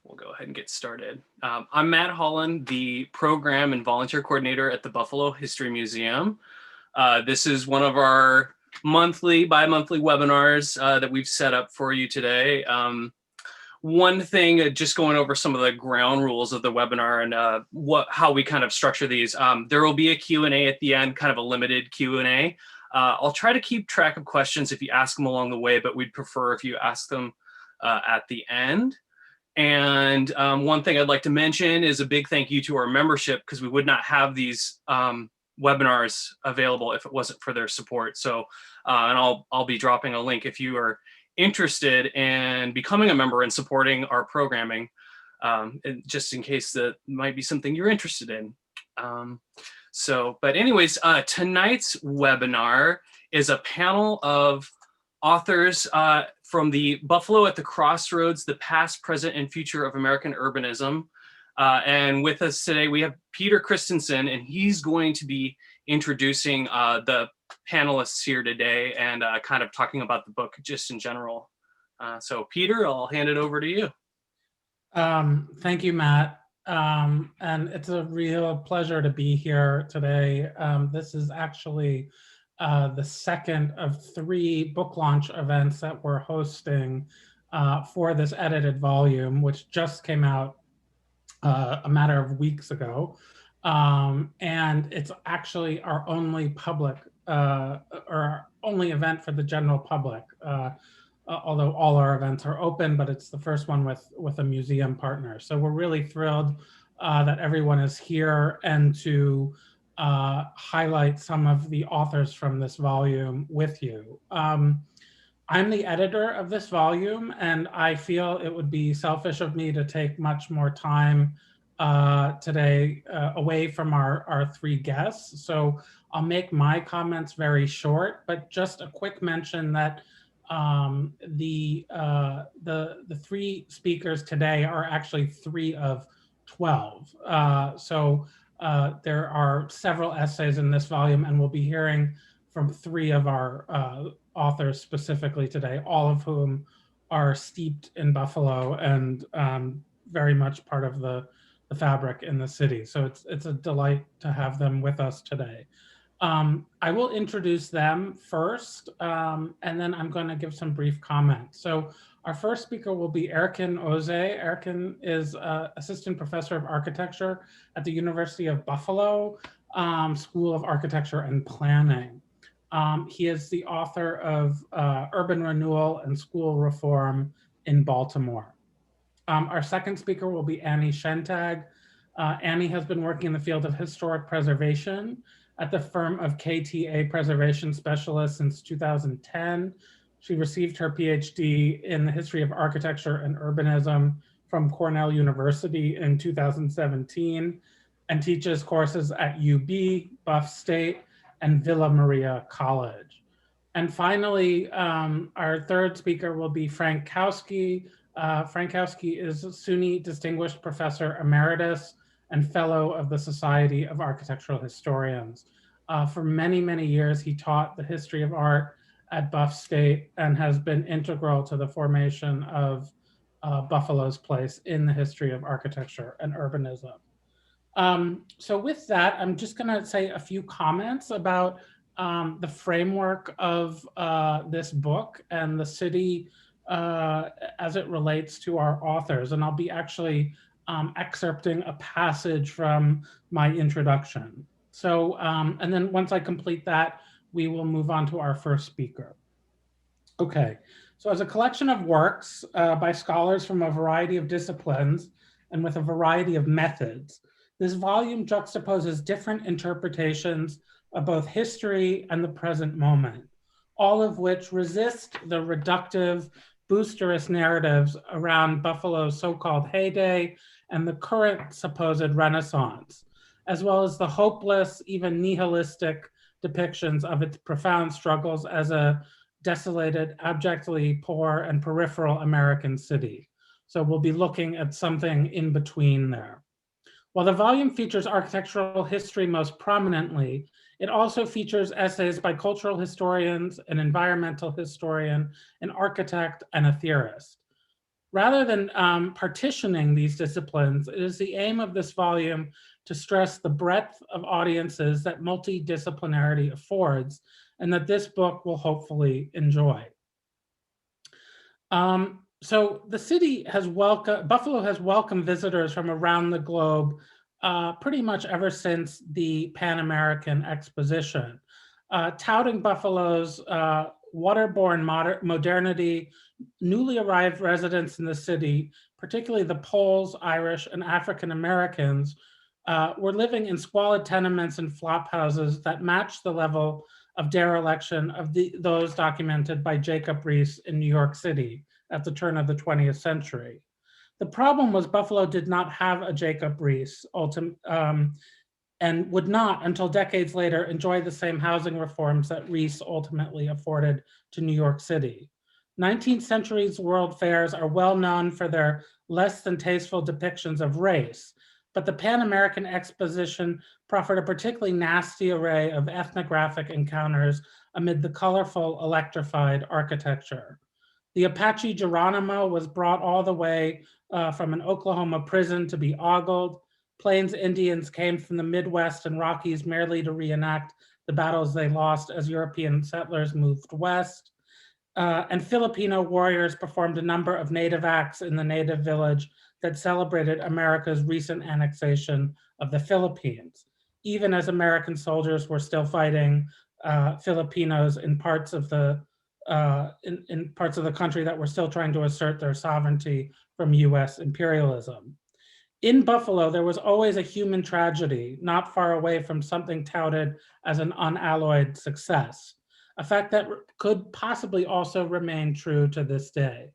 We'll go ahead and get started. I'm Matt Holland, the program and volunteer coordinator at the Buffalo History Museum. This is one of our bi-monthly webinars that we've set up for you today. One thing, just going over some of the ground rules of the webinar and how we kind of structure these. There will be a Q&A at the end, kind of a limited Q&A. I'll try to keep track of questions if you ask them along the way, but we'd prefer if you ask them at the end. And one thing I'd like to mention is a big thank you to our membership, because we would not have these webinars available if it wasn't for their support. So, and I'll be dropping a link if you are interested in becoming a member and supporting our programming, and just in case that might be something you're interested in. But anyways, tonight's webinar is a panel of authors from the Buffalo at the Crossroads, the Past, Present, and Future of American Urbanism. And with us today, we have Peter Christensen, and he's going to be introducing the panelists here today and kind of talking about the book just in general. So Peter, I'll hand it over to you. Thank you, Matt. And it's a real pleasure to be here today. This is actually the second of 3 book launch events that we're hosting for this edited volume, which just came out a matter of weeks ago. And it's actually our only public or our only event for the general public, although all our events are open, but it's the first one with a museum partner. So we're really thrilled that everyone is here and to highlight some of the authors from this volume with you. I'm the editor of this volume, and I feel it would be selfish of me to take much more time today away from our 3 guests. So I'll make my comments very short, but just a quick mention that the 3 speakers today are actually 3 of 12. There are several essays in this volume, and we'll be hearing from 3 of our authors specifically today, all of whom are steeped in Buffalo and very much part of the fabric in the city. So it's a delight to have them with us today. I will introduce them first, and then I'm going to give some brief comments. So our first speaker will be Erkin Özay. Erkin is Assistant Professor of Architecture at the University of Buffalo School of Architecture and Planning. He is the author of Urban Renewal and School Reform in Baltimore. Our second speaker will be Annie Schentag. Annie has been working in the field of historic preservation at the firm of KTA Preservation Specialists since 2010. She received her PhD in the history of architecture and urbanism from Cornell University in 2017 and teaches courses at UB, Buff State, and Villa Maria College. And finally, our third speaker will be Frank Kowsky. Frank Kowsky is a SUNY Distinguished Professor Emeritus and Fellow of the Society of Architectural Historians. For many, many years, he taught the history of art at Buff State and has been integral to the formation of Buffalo's place in the history of architecture and urbanism. So with that, I'm just going to say a few comments about the framework of this book and the city as it relates to our authors. And I'll be actually excerpting a passage from my introduction. So, and then once I complete that, we will move on to our first speaker. Okay, so as a collection of works by scholars from a variety of disciplines and with a variety of methods, this volume juxtaposes different interpretations of both history and the present moment, all of which resist the reductive, boosterous narratives around Buffalo's so-called heyday and the current supposed renaissance, as well as the hopeless, even nihilistic depictions of its profound struggles as a desolated, abjectly poor and peripheral American city. So we'll be looking at something in between there. While the volume features architectural history most prominently, it also features essays by cultural historians, an environmental historian, an architect, and a theorist. Rather than partitioning these disciplines, it is the aim of this volume to stress the breadth of audiences that multidisciplinarity affords, and that this book will hopefully enjoy. So the city has Buffalo has welcomed visitors from around the globe pretty much ever since the Pan American Exposition, touting Buffalo's waterborne modernity. Newly arrived residents in the city, particularly the Poles, Irish, and African Americans, were living in squalid tenements and flop houses that matched the level of dereliction of those documented by Jacob Riis in New York City at the turn of the 20th century. The problem was Buffalo did not have a Jacob Riis, and would not, until decades later, enjoy the same housing reforms that Riis ultimately afforded to New York City. 19th century's world fairs are well known for their less than tasteful depictions of race, but the Pan American Exposition proffered a particularly nasty array of ethnographic encounters amid the colorful, electrified architecture. The Apache Geronimo was brought all the way from an Oklahoma prison to be ogled. Plains Indians came from the Midwest and Rockies merely to reenact the battles they lost as European settlers moved west. And Filipino warriors performed a number of native acts in the native village that celebrated America's recent annexation of the Philippines, even as American soldiers were still fighting Filipinos in parts of the country that were still trying to assert their sovereignty from US imperialism. In Buffalo, there was always a human tragedy not far away from something touted as an unalloyed success, a fact that could possibly also remain true to this day.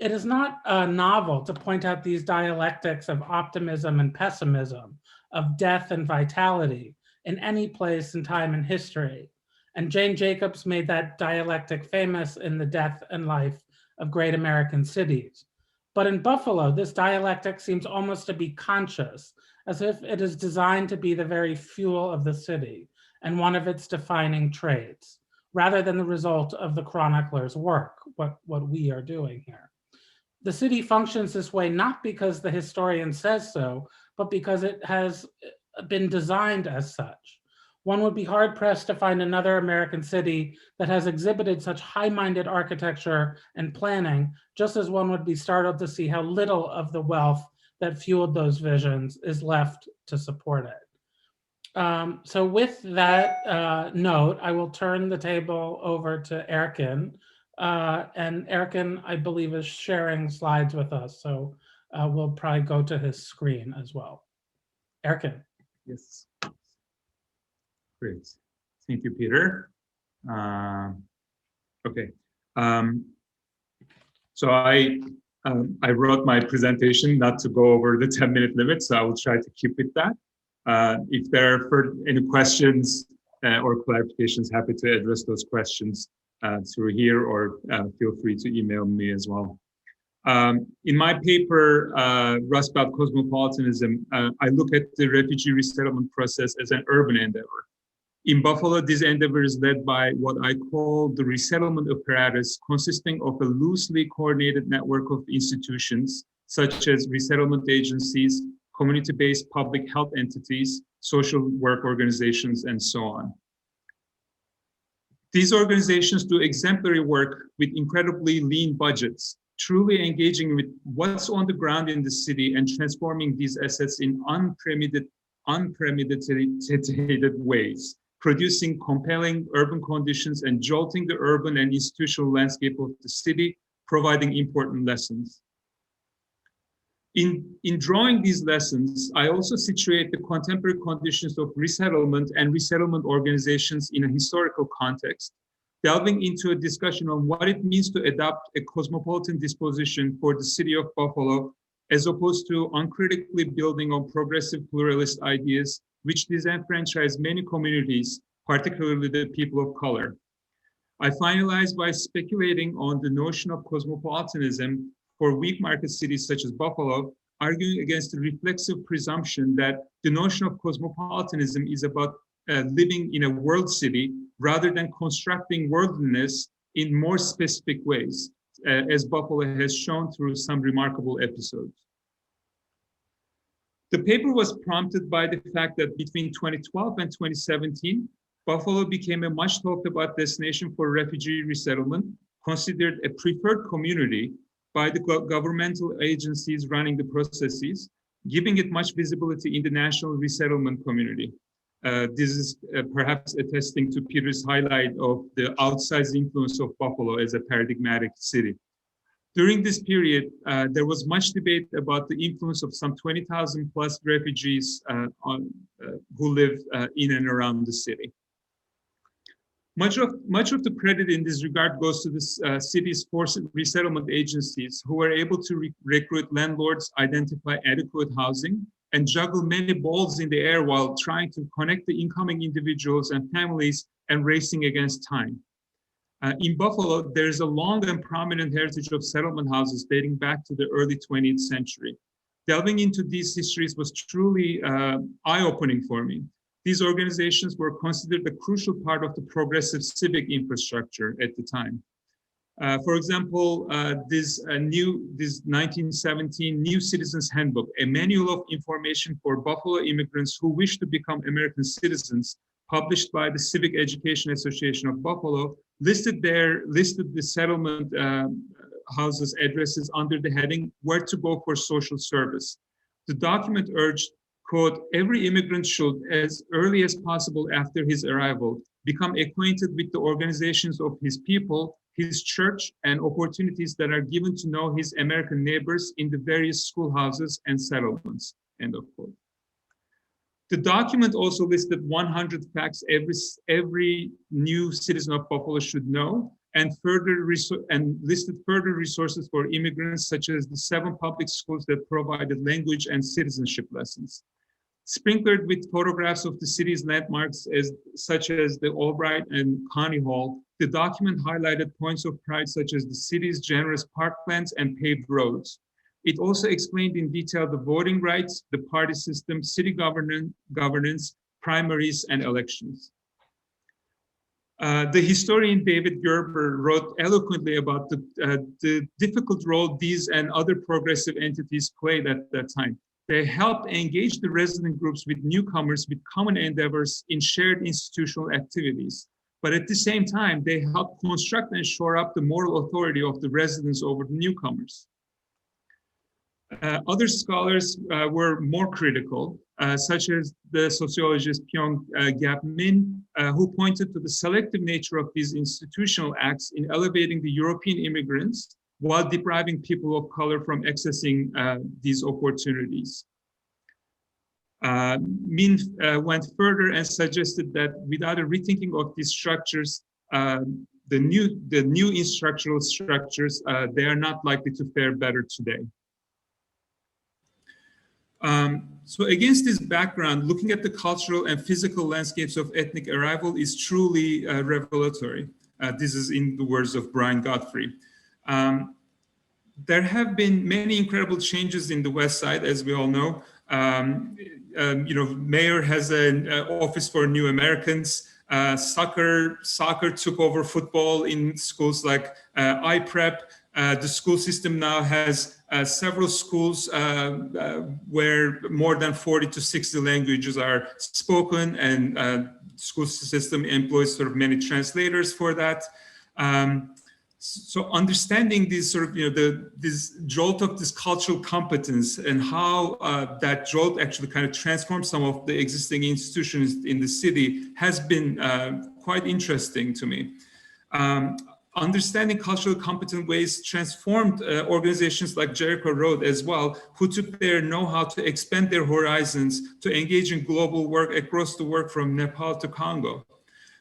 It is not novel to point out these dialectics of optimism and pessimism, of death and vitality in any place and time in history. And Jane Jacobs made that dialectic famous in The Death and Life of Great American Cities. But in Buffalo, this dialectic seems almost to be conscious, as if it is designed to be the very fuel of the city and one of its defining traits, rather than the result of the chronicler's work, what we are doing here. The city functions this way not because the historian says so, but because it has been designed as such. One would be hard-pressed to find another American city that has exhibited such high-minded architecture and planning, just as one would be startled to see how little of the wealth that fueled those visions is left to support it. So with that note, I will turn the table over to Erkin. And Erkin, I believe, is sharing slides with us, so we'll probably go to his screen as well. Erkin. Yes. Great. Thank you, Peter. Okay. So I wrote my presentation not to go over the 10-minute limit, so I will try to keep it that. If there are any questions or clarifications, happy to address those questions through here, or feel free to email me as well. In my paper, Rust Belt Cosmopolitanism, I look at the refugee resettlement process as an urban endeavor. In Buffalo, this endeavor is led by what I call the resettlement apparatus, consisting of a loosely coordinated network of institutions, such as resettlement agencies, community-based public health entities, social work organizations, and so on. These organizations do exemplary work with incredibly lean budgets, truly engaging with what's on the ground in the city and transforming these assets in unpremeditated ways, producing compelling urban conditions and jolting the urban and institutional landscape of the city, providing important lessons. In drawing these lessons, I also situate the contemporary conditions of resettlement and resettlement organizations in a historical context, delving into a discussion on what it means to adopt a cosmopolitan disposition for the city of Buffalo, as opposed to uncritically building on progressive pluralist ideas, which disenfranchise many communities, particularly the people of color. I finalize by speculating on the notion of cosmopolitanism for weak market cities such as Buffalo, arguing against the reflexive presumption that the notion of cosmopolitanism is about living in a world city rather than constructing worldliness in more specific ways, as Buffalo has shown through some remarkable episodes. The paper was prompted by the fact that between 2012 and 2017, Buffalo became a much talked about destination for refugee resettlement, considered a preferred community by the governmental agencies running the processes, giving it much visibility in the national resettlement community. This is perhaps attesting to Peter's highlight of the outsized influence of Buffalo as a paradigmatic city. During this period, there was much debate about the influence of some 20,000 plus refugees who live in and around the city. Much of the credit in this regard goes to the city's forced resettlement agencies, who were able to recruit landlords, identify adequate housing, and juggle many balls in the air while trying to connect the incoming individuals and families and racing against time. In Buffalo, there's a long and prominent heritage of settlement houses dating back to the early 20th century. Delving into these histories was truly eye-opening for me. These organizations were considered a crucial part of the progressive civic infrastructure at the time. For example, this 1917 New Citizens Handbook, a manual of information for Buffalo immigrants who wish to become American citizens, published by the Civic Education Association of Buffalo, listed the settlement houses addresses under the heading "Where to go for social service." The document urged, quote, "Every immigrant should, as early as possible after his arrival, become acquainted with the organizations of his people, his church, and opportunities that are given to know his American neighbors in the various schoolhouses and settlements," end of quote. The document also listed 100 facts every new citizen of Buffalo should know, and listed further resources for immigrants, such as the 7 public schools that provided language and citizenship lessons. Sprinklered with photographs of the city's landmarks, such as the Albright and Coney Hall, the document highlighted points of pride such as the city's generous parklands and paved roads. It also explained in detail the voting rights, the party system, city governance, primaries, and elections. The historian David Gerber wrote eloquently about the difficult role these and other progressive entities played at that time. They helped engage the resident groups with newcomers with common endeavors in shared institutional activities. But at the same time, they helped construct and shore up the moral authority of the residents over the newcomers. Other scholars were more critical, such as the sociologist Pyong-Gap Min, who pointed to the selective nature of these institutional acts in elevating the European immigrants while depriving people of color from accessing these opportunities. Min went further and suggested that without a rethinking of these structures, the new structural structures, they are not likely to fare better today. So against this background, looking at the cultural and physical landscapes of ethnic arrival is truly revelatory. This is in the words of Brian Godfrey. There have been many incredible changes in the West Side, as we all know. Mayor has an office for new Americans. Soccer took over football in schools like iPrep. The school system now has several schools where more than 40 to 60 languages are spoken, and school system employs sort of many translators for that. So understanding this sort of, this jolt of this cultural competence and how that jolt actually kind of transforms some of the existing institutions in the city has been quite interesting to me. Understanding cultural competent ways transformed organizations like Jericho Road as well, who took their know-how to expand their horizons to engage in global work across the world from Nepal to Congo.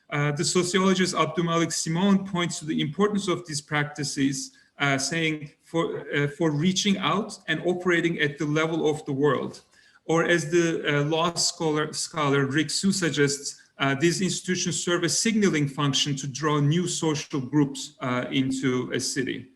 The sociologist Abdulmalik Simon points to the importance of these practices, saying for reaching out and operating at the level of the world. Or as the law scholar Rick Su suggests, these institutions serve a signaling function to draw new social groups into a city.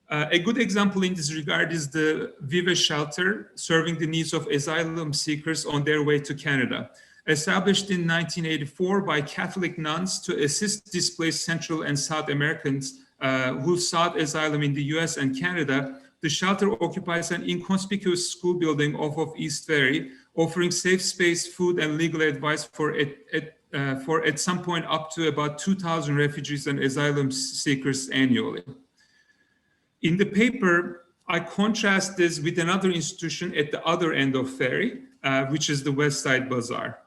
A good example in this regard is the Vive Shelter, serving the needs of asylum seekers on their way to Canada. Established in 1984 by Catholic nuns to assist displaced Central and South Americans who sought asylum in the US and Canada, the shelter occupies an inconspicuous school building off of East Ferry, offering safe space, food, and legal advice for at some point up to about 2,000 refugees and asylum seekers annually. In the paper, I contrast this with another institution at the other end of Ferry, which is the Westside Bazaar.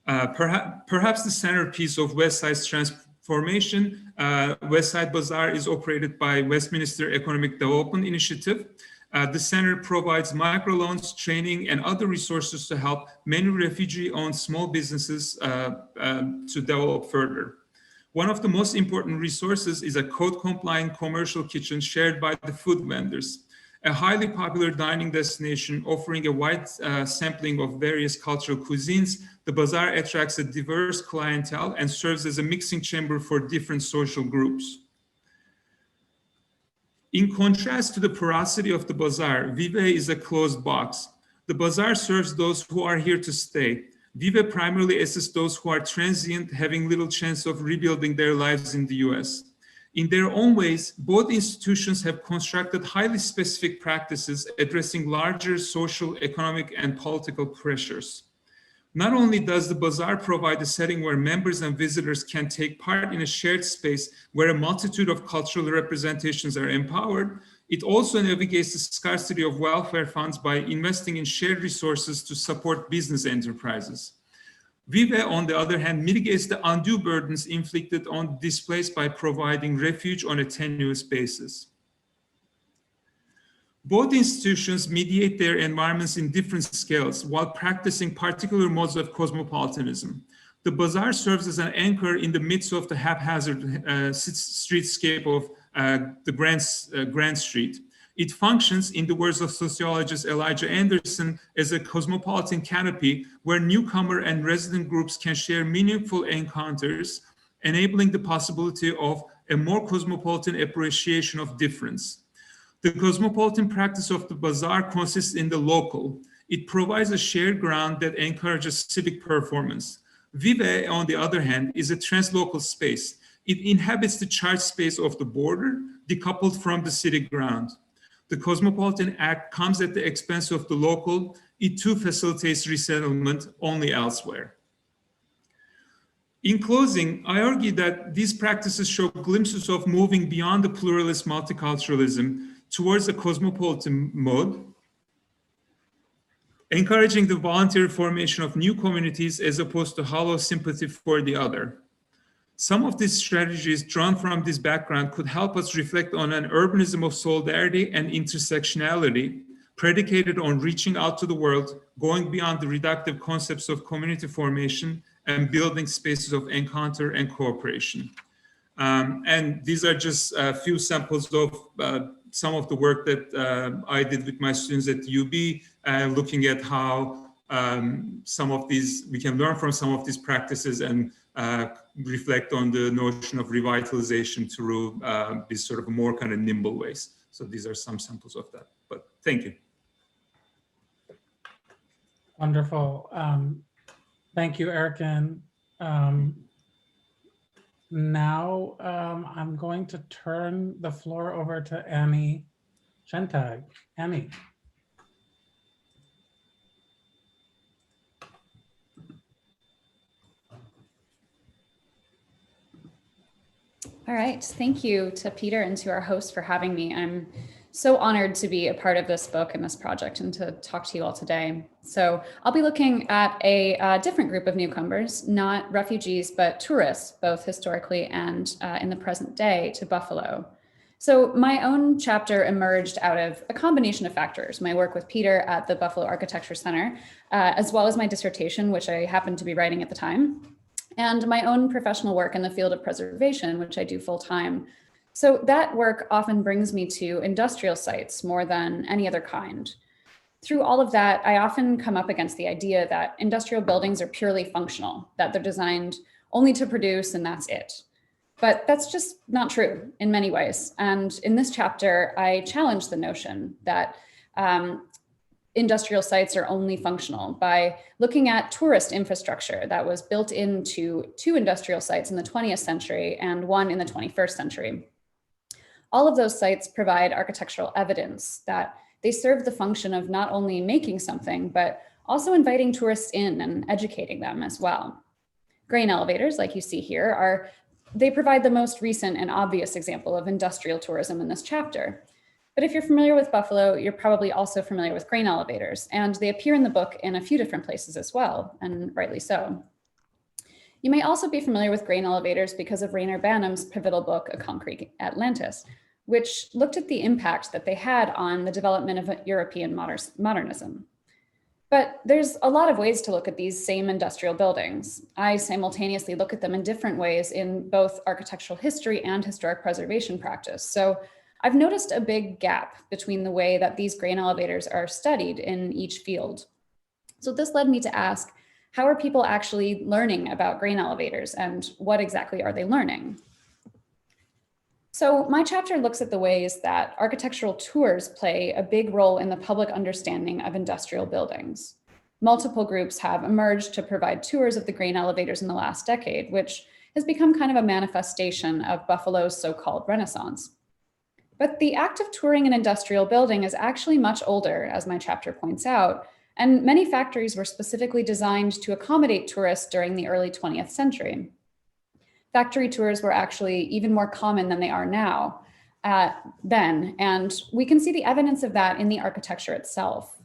Perhaps the centerpiece of Westside's transformation, Westside Bazaar is operated by Westminster Economic Development Initiative. The center provides microloans, training, and other resources to help many refugee-owned small businesses to develop further. One of the most important resources is a code-compliant commercial kitchen shared by the food vendors, a highly popular dining destination offering a wide sampling of various cultural cuisines. The bazaar attracts a diverse clientele and serves as a mixing chamber for different social groups. In contrast to the porosity of the bazaar, Vive is a closed box. The bazaar serves those who are here to stay. Vive primarily assists those who are transient, having little chance of rebuilding their lives in the US. In their own ways, both institutions have constructed highly specific practices addressing larger social, economic, and political pressures. Not only does the bazaar provide a setting where members and visitors can take part in a shared space where a multitude of cultural representations are empowered, it also navigates the scarcity of welfare funds by investing in shared resources to support business enterprises. Vive, on the other hand, mitigates the undue burdens inflicted on displaced by providing refuge on a tenuous basis. Both institutions mediate their environments in different scales while practicing particular modes of cosmopolitanism. The bazaar serves as an anchor in the midst of the haphazard streetscape of the Grand Street. It functions, in the words of sociologist Elijah Anderson, as a cosmopolitan canopy where newcomer and resident groups can share meaningful encounters, enabling the possibility of a more cosmopolitan appreciation of difference. The cosmopolitan practice of the bazaar consists in the local. It provides a shared ground that encourages civic performance. Vive, on the other hand, is a translocal space. It inhabits the charged space of the border, decoupled from the city ground. The cosmopolitan act comes at the expense of the local. It too facilitates resettlement only elsewhere. In closing, I argue that these practices show glimpses of moving beyond the pluralist multiculturalism towards a cosmopolitan mode, encouraging the voluntary formation of new communities as opposed to hollow sympathy for the other. Some of these strategies drawn from this background could help us reflect on an urbanism of solidarity and intersectionality predicated on reaching out to the world, going beyond the reductive concepts of community formation and building spaces of encounter and cooperation. And these are just a few samples of some of the work that I did with my students at UB, looking at how some of these, we can learn from some of these practices and reflect on the notion of revitalization through these sort of more kind of nimble ways. So these are some samples of that, but thank you. Wonderful. Thank you, Erkin. Now I'm going to turn the floor over to Annie Schentag. Annie. All right, thank you to Peter and to our host for having me. I'm so honored to be a part of this book and this project and to talk to you all today. So I'll be looking at a different group of newcomers, not refugees, but tourists, both historically and in the present day, to Buffalo. So my own chapter emerged out of a combination of factors, my work with Peter at the Buffalo Architecture Center, as well as my dissertation, which I happened to be writing at the time, and my own professional work in the field of preservation, which I do full time. So that work often brings me to industrial sites more than any other kind. Through all of that, I often come up against the idea that industrial buildings are purely functional, that they're designed only to produce and that's it. But that's just not true in many ways. And in this chapter, I challenge the notion that industrial sites are only functional by looking at tourist infrastructure that was built into 2 industrial sites in the 20th century and 1 in the 21st century. All of those sites provide architectural evidence that they serve the function of not only making something, but also inviting tourists in and educating them as well. Grain elevators, like you see here, they provide the most recent and obvious example of industrial tourism in this chapter. But if you're familiar with Buffalo, you're probably also familiar with grain elevators, and they appear in the book in a few different places as well, and rightly so. You may also be familiar with grain elevators because of Rayner Banham's pivotal book, A Concrete Atlantis, which looked at the impact that they had on the development of European modernism. But there's a lot of ways to look at these same industrial buildings. I simultaneously look at them in different ways in both architectural history and historic preservation practice. So I've noticed a big gap between the way that these grain elevators are studied in each field. So this led me to ask, how are people actually learning about grain elevators, and what exactly are they learning? So my chapter looks at the ways that architectural tours play a big role in the public understanding of industrial buildings. Multiple groups have emerged to provide tours of the grain elevators in the last decade, which has become kind of a manifestation of Buffalo's so-called Renaissance. But the act of touring an industrial building is actually much older, as my chapter points out, and many factories were specifically designed to accommodate tourists during the early 20th century. Factory tours were actually even more common than they are now then, and we can see the evidence of that in the architecture itself.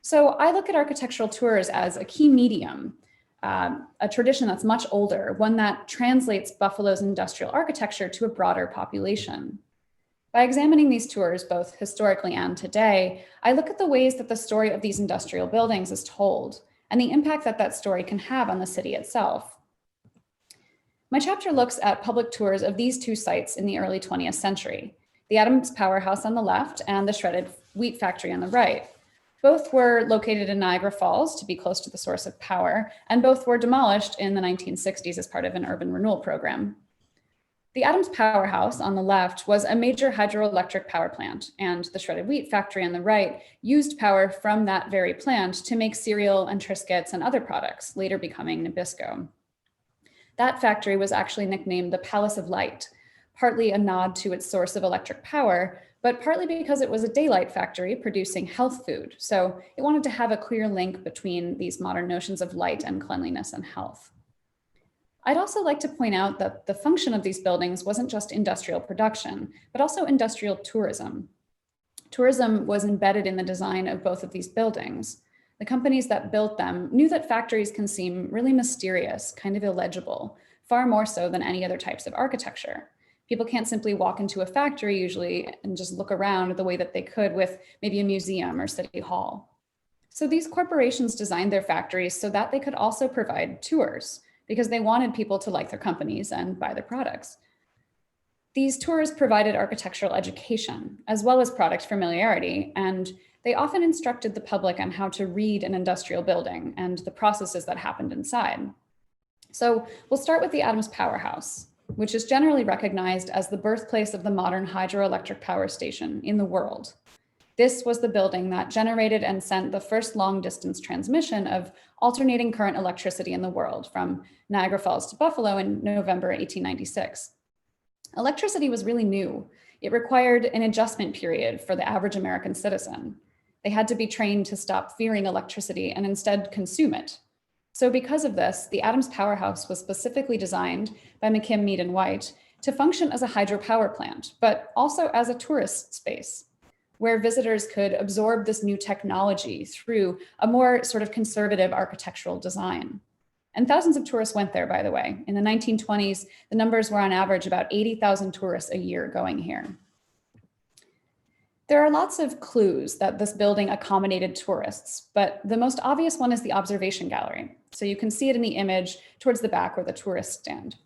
So I look at architectural tours as a key medium, a tradition that's much older, one that translates Buffalo's industrial architecture to a broader population. By examining these tours, both historically and today, I look at the ways that the story of these industrial buildings is told and the impact that that story can have on the city itself. My chapter looks at public tours of these 2 sites in the early 20th century, the Adams Powerhouse on the left and the shredded wheat factory on the right. Both were located in Niagara Falls to be close to the source of power, and both were demolished in the 1960s as part of an urban renewal program. The Adams Powerhouse on the left was a major hydroelectric power plant, and the shredded wheat factory on the right used power from that very plant to make cereal and Triscuits and other products, later becoming Nabisco. That factory was actually nicknamed the Palace of Light, partly a nod to its source of electric power, but partly because it was a daylight factory producing health food. So it wanted to have a clear link between these modern notions of light and cleanliness and health. I'd also like to point out that the function of these buildings wasn't just industrial production, but also industrial tourism. Tourism was embedded in the design of both of these buildings. The companies that built them knew that factories can seem really mysterious, kind of illegible, far more so than any other types of architecture. People can't simply walk into a factory usually and just look around the way that they could with maybe a museum or city hall. So these corporations designed their factories so that they could also provide tours, because they wanted people to like their companies and buy their products. These tours provided architectural education, as well as product familiarity, and they often instructed the public on how to read an industrial building and the processes that happened inside. So we'll start with the Adams Powerhouse, which is generally recognized as the birthplace of the modern hydroelectric power station in the world. This was the building that generated and sent the first long-distance transmission of alternating current electricity in the world from Niagara Falls to Buffalo in November 1896. Electricity was really new. It required an adjustment period for the average American citizen. They had to be trained to stop fearing electricity and instead consume it. So because of this, the Adams Powerhouse was specifically designed by McKim, Mead, and White to function as a hydropower plant, but also as a tourist space, where visitors could absorb this new technology through a more sort of conservative architectural design. And thousands of tourists went there, by the way. In the 1920s, the numbers were on average about 80,000 tourists a year going here. There are lots of clues that this building accommodated tourists, but the most obvious one is the observation gallery. So you can see it in the image towards the back where the tourists stand.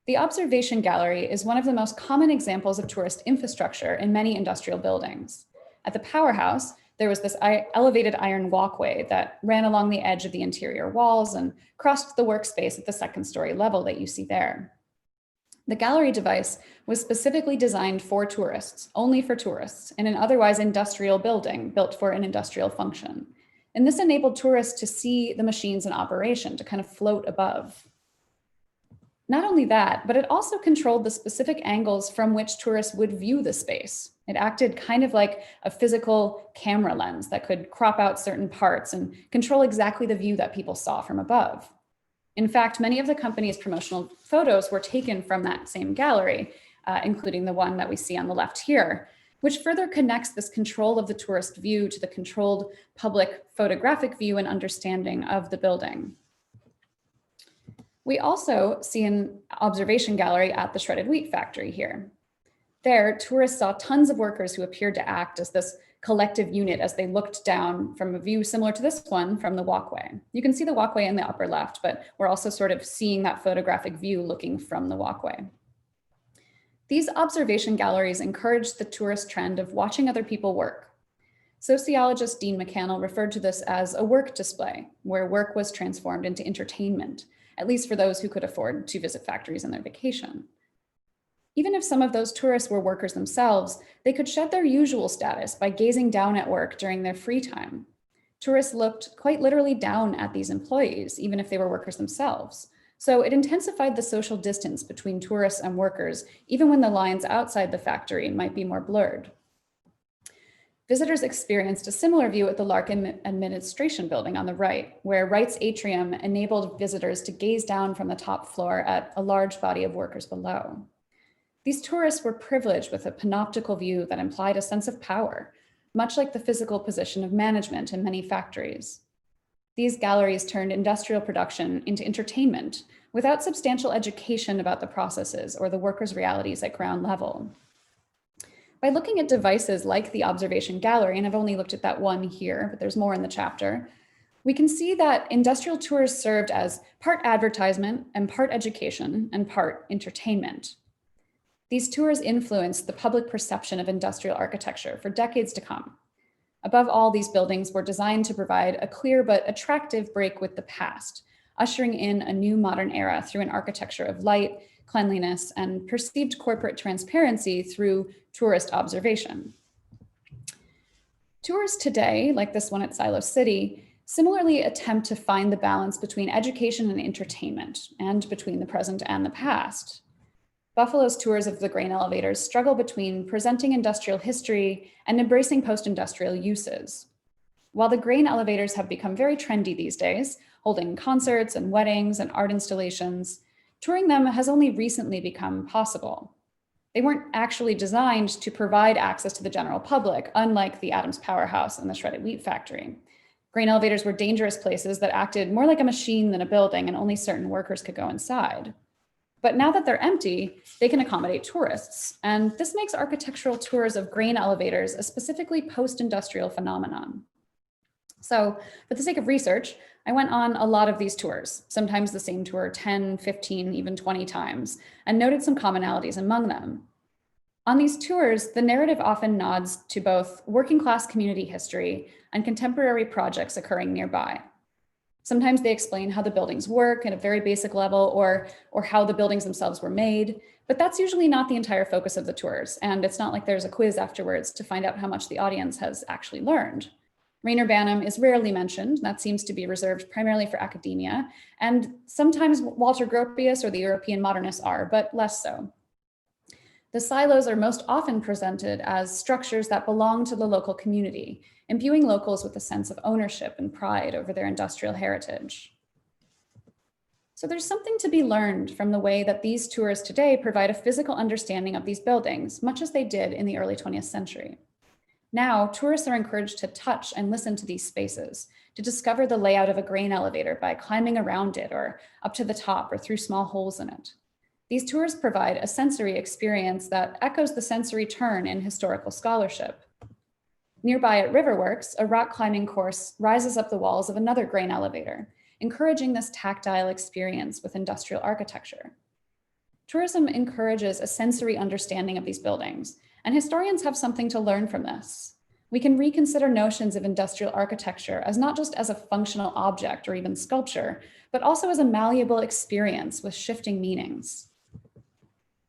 The observation gallery is one of the most common examples of tourist infrastructure in many industrial buildings. At the Powerhouse, there was this elevated iron walkway that ran along the edge of the interior walls and crossed the workspace at the 2nd story level that you see there. The gallery device was specifically designed for tourists, only for tourists, in an otherwise industrial building built for an industrial function. And this enabled tourists to see the machines in operation, to kind of float above. Not only that, but it also controlled the specific angles from which tourists would view the space. It acted kind of like a physical camera lens that could crop out certain parts and control exactly the view that people saw from above. In fact, many of the company's promotional photos were taken from that same gallery, including the one that we see on the left here, which further connects this control of the tourist view to the controlled public photographic view and understanding of the building. We also see an observation gallery at the shredded wheat factory here. There, tourists saw tons of workers who appeared to act as this collective unit as they looked down from a view similar to this one from the walkway. You can see the walkway in the upper left, but we're also sort of seeing that photographic view looking from the walkway. These observation galleries encouraged the tourist trend of watching other people work. Sociologist Dean McCannell referred to this as a work display, where work was transformed into entertainment, at least for those who could afford to visit factories on their vacation. Even if some of those tourists were workers themselves, they could shed their usual status by gazing down at work during their free time. Tourists looked quite literally down at these employees, even if they were workers themselves. So it intensified the social distance between tourists and workers, even when the lines outside the factory might be more blurred. Visitors experienced a similar view at the Larkin Administration Building on the right, where Wright's atrium enabled visitors to gaze down from the top floor at a large body of workers below. These tourists were privileged with a panoptical view that implied a sense of power, much like the physical position of management in many factories. These galleries turned industrial production into entertainment without substantial education about the processes or the workers' realities at ground level. By looking at devices like the observation gallery, and I've only looked at that one here, but there's more in the chapter, we can see that industrial tours served as part advertisement and part education and part entertainment. These tours influenced the public perception of industrial architecture for decades to come. Above all, these buildings were designed to provide a clear but attractive break with the past, ushering in a new modern era through an architecture of light, cleanliness, and perceived corporate transparency through tourist observation. Tours today, like this one at Silo City, similarly attempt to find the balance between education and entertainment, and between the present and the past. Buffalo's tours of the grain elevators struggle between presenting industrial history and embracing post-industrial uses. While the grain elevators have become very trendy these days, holding concerts and weddings and art installations, touring them has only recently become possible. They weren't actually designed to provide access to the general public, unlike the Adams Powerhouse and the shredded wheat factory. Grain elevators were dangerous places that acted more like a machine than a building, and only certain workers could go inside. But now that they're empty, they can accommodate tourists. And this makes architectural tours of grain elevators a specifically post-industrial phenomenon. So for the sake of research, I went on a lot of these tours, sometimes the same tour 10, 15, even 20 times, and noted some commonalities among them. On these tours, the narrative often nods to both working class community history and contemporary projects occurring nearby. Sometimes they explain how the buildings work at a very basic level, or how the buildings themselves were made, but that's usually not the entire focus of the tours, and it's not like there's a quiz afterwards to find out how much the audience has actually learned. Reyner Banham is rarely mentioned. That seems to be reserved primarily for academia, and sometimes Walter Gropius or the European modernists are, but less so. The silos are most often presented as structures that belong to the local community, imbuing locals with a sense of ownership and pride over their industrial heritage. So there's something to be learned from the way that these tours today provide a physical understanding of these buildings, much as they did in the early 20th century. Now, tourists are encouraged to touch and listen to these spaces, to discover the layout of a grain elevator by climbing around it or up to the top or through small holes in it. These tours provide a sensory experience that echoes the sensory turn in historical scholarship. Nearby at Riverworks, a rock climbing course rises up the walls of another grain elevator, encouraging this tactile experience with industrial architecture. Tourism encourages a sensory understanding of these buildings, and historians have something to learn from this. We can reconsider notions of industrial architecture as not just as a functional object or even sculpture, but also as a malleable experience with shifting meanings.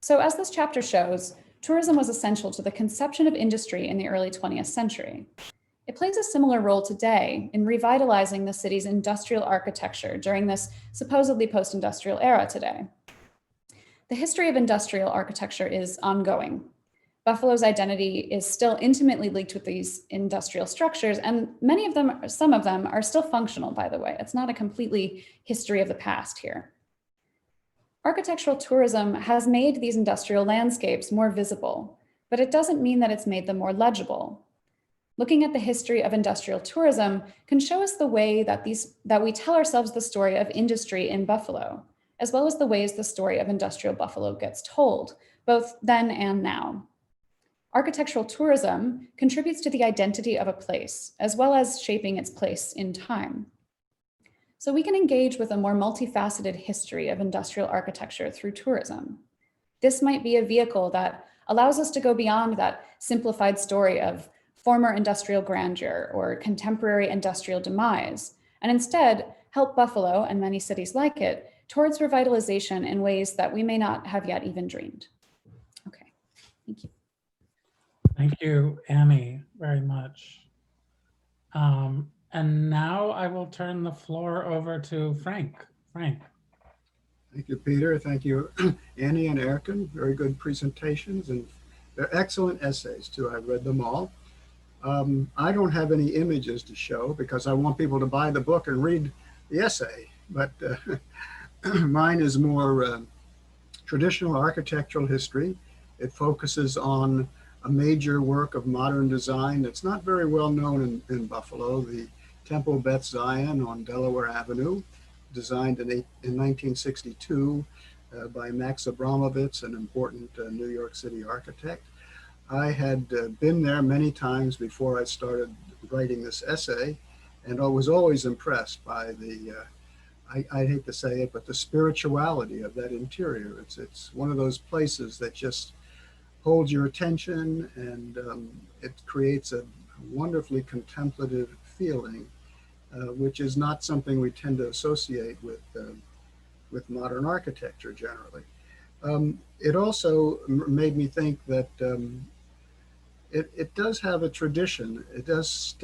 So as this chapter shows, tourism was essential to the conception of industry in the early 20th century. It plays a similar role today in revitalizing the city's industrial architecture during this supposedly post-industrial era today. The history of industrial architecture is ongoing. Buffalo's identity is still intimately linked with these industrial structures, and some of them are still functional, by the way. It's not a completely history of the past here. Architectural tourism has made these industrial landscapes more visible, but it doesn't mean that it's made them more legible. Looking at the history of industrial tourism can show us the way that we tell ourselves the story of industry in Buffalo, as well as the ways the story of industrial Buffalo gets told, both then and now. Architectural tourism contributes to the identity of a place, as well as shaping its place in time. So we can engage with a more multifaceted history of industrial architecture through tourism. This might be a vehicle that allows us to go beyond that simplified story of former industrial grandeur or contemporary industrial demise, and instead help Buffalo and many cities like it towards revitalization in ways that we may not have yet even dreamed. Okay, thank you. Thank you, Annie, very much. And now I will turn the floor over to Frank. Frank. Thank you, Peter. Thank you, Annie and Erkin. Very good presentations, and they're excellent essays too. I've read them all. I don't have any images to show because I want people to buy the book and read the essay, but mine is more traditional architectural history. It focuses on a major work of modern design that's not very well known in Buffalo, the Temple Beth Zion on Delaware Avenue, designed in 1962 by Max Abramovitz, an important New York City architect. I had been there many times before I started writing this essay, and I was always impressed by the, I hate to say it, but the spirituality of that interior. It's one of those places that just holds your attention, and it creates a wonderfully contemplative feeling, which is not something we tend to associate with modern architecture generally. It also made me think that it does have a tradition. It has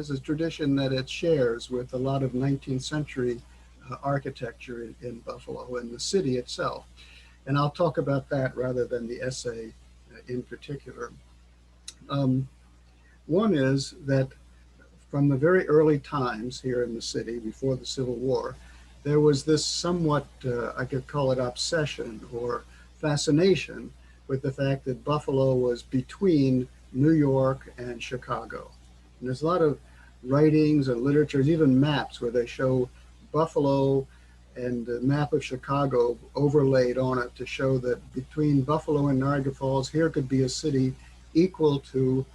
a tradition that it shares with a lot of 19th century architecture in Buffalo and the city itself. And I'll talk about that rather than the essay in particular. One is that from the very early times here in the city, before the Civil War, there was this somewhat, I could call it obsession or fascination with the fact that Buffalo was between New York and Chicago. And there's a lot of writings and literature, even maps where they show Buffalo and the map of Chicago overlaid on it to show that between Buffalo and Niagara Falls, here could be a city equal to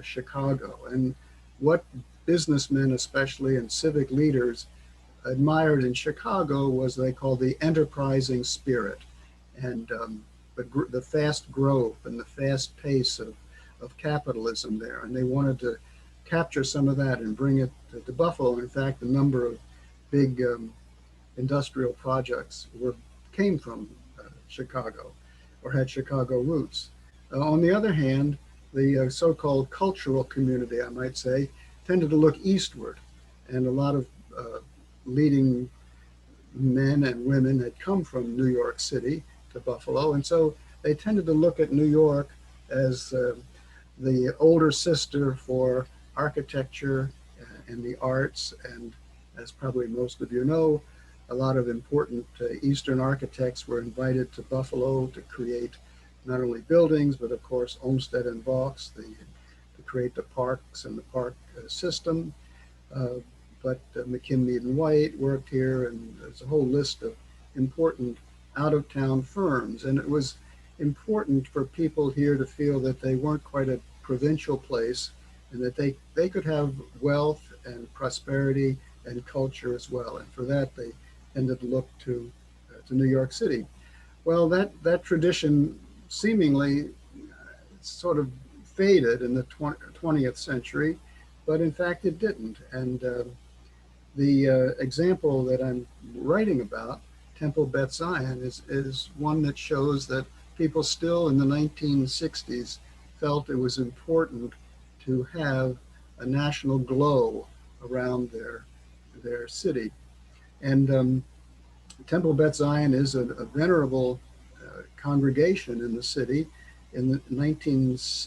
Chicago. And what businessmen especially and civic leaders admired in Chicago was they called the enterprising spirit and the fast growth and the fast pace of capitalism there. And they wanted to capture some of that and bring it to Buffalo. In fact, a number of big industrial projects came from Chicago or had Chicago roots. On the other hand, the so-called cultural community, I might say, tended to look eastward, and a lot of leading men and women had come from New York City to Buffalo, and so they tended to look at New York as the older sister for architecture and the arts. And as probably most of you know, a lot of important Eastern architects were invited to Buffalo to create not only buildings, but of course Olmsted and Vaux, to create the parks and the park system. But McKinley and White worked here, and there's a whole list of important out-of-town firms. And it was important for people here to feel that they weren't quite a provincial place, and that they could have wealth and prosperity and culture as well. And for that, they tended to look to New York City. Well, that tradition seemingly sort of faded in the 20th century, but in fact it didn't. And the example that I'm writing about, Temple Beth Zion, is one that shows that people still in the 1960s felt it was important to have a national glow around their city. And Temple Bet Zion is a venerable congregation in the city. In the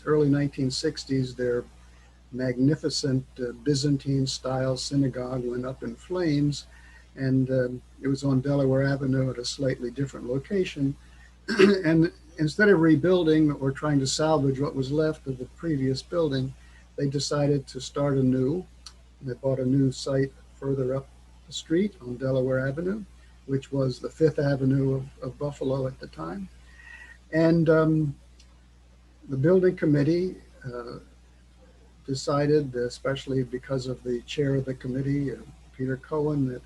early 1960s, their magnificent Byzantine-style synagogue went up in flames, and it was on Delaware Avenue at a slightly different location. And instead of rebuilding or trying to salvage what was left of the previous building, they decided to start anew. They bought a new site further up the street on Delaware Avenue, which was the Fifth Avenue of Buffalo at the time. And the building committee decided, especially because of the chair of the committee, Peter Cohen, that